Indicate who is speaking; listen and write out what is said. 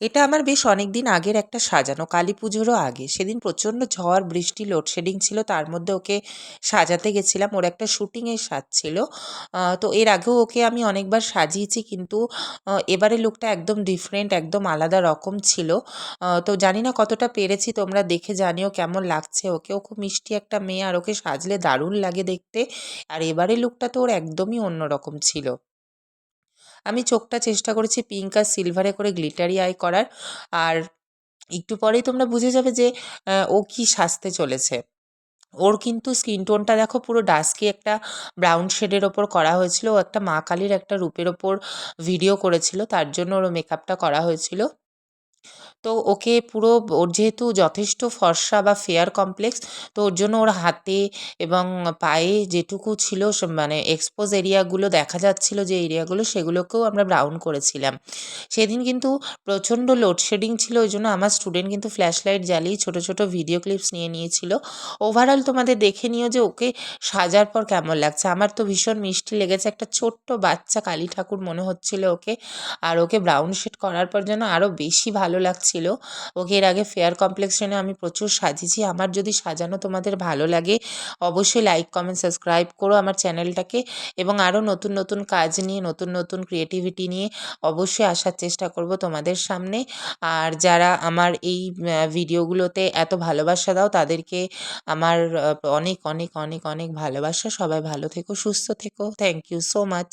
Speaker 1: এটা আমার বেশ অনেকদিন আগের একটা সাজানো, কালী পুজোরও আগে। সেদিন প্রচণ্ড ঝড়, বৃষ্টি, লোডশেডিং ছিল। তার মধ্যে ওকে সাজাতে গেছিলাম। ওর একটা শুটিংয়ের সাজ ছিল। তো এর আগেও ওকে আমি অনেকবার সাজিয়েছি, কিন্তু এবারের লুকটা একদম ডিফারেন্ট, একদম আলাদা রকম ছিল। তো জানি না কতটা পেরেছি, তোমরা দেখে জানিও কেমন লাগছে ওকে। ও খুব মিষ্টি একটা মেয়ে, আর ওকে সাজলে দারুণ লাগে দেখতে। আর এবারের লুকটা তো ওর একদমই অন্যরকম ছিল। আমি চোখটা চেষ্টা করেছি পিঙ্ক আর সিলভারে করে গ্লিটারি আই করার। আর একটু পরেই তোমরা বুঝে যাবে যে ও কি সাজতে চলেছে। ওর কিন্তু স্কিন টোনটা দেখো পুরো ডাস্কি একটা ব্রাউন শেডের ওপর করা হয়েছিল। ও একটা মা কালীর একটা রূপের ওপর ভিডিও করেছিল, তার জন্য ওর মেকআপটা করা হয়েছিল। তো ওকে পুরো, ওর যেহেতু যথেষ্ট ফর্সা বা ফেয়ার কমপ্লেক্স, তো ওর জন্য ওর হাতে এবং পায়ে যেটুকু ছিল মানে এক্সপোজ এরিয়াগুলো দেখা যাচ্ছিল, যে এরিয়াগুলো, সেগুলোকেও আমরা ব্রাউন করেছিলাম। সেদিন কিন্তু প্রচণ্ড লোডশেডিং ছিল, ওই জন্য আমার স্টুডেন্ট কিন্তু ফ্ল্যাশ লাইট জ্বালিয়ে ছোটো ছোটো ভিডিও ক্লিপস নিয়ে নিয়েছিল। ওভারঅল তোমাদের দেখে নিও যে ওকে সাজার পর কেমন লাগছে। আমার তো ভীষণ মিষ্টি লেগেছে, একটা ছোট্ট বাচ্চা কালী ঠাকুর মনে হচ্ছিল ওকে। আর ওকে ব্রাউন শেড করার পর যেন আরও বেশি ভালো লাগছিল। ওকে এর আগে ফেয়ার কমপ্লেক্সনে আমি প্রচুর সাজিয়েছি। আমার যদি সাজানো তোমাদের ভালো লাগে, অবশ্যই লাইক, কমেন্ট, সাবস্ক্রাইব করো আমার চ্যানেলটাকে। এবং আরও নতুন নতুন কাজ নিয়ে, নতুন নতুন ক্রিয়েটিভিটি নিয়ে অবশ্যই আসার চেষ্টা করব তোমাদের সামনে। আর যারা আমার এই ভিডিওগুলোতে এত ভালোবাসা দাও, তাদেরকে আমার অনেক অনেক অনেক অনেক ভালোবাসা। সবাই ভালো থেকো, সুস্থ থেকো। Thank you so much.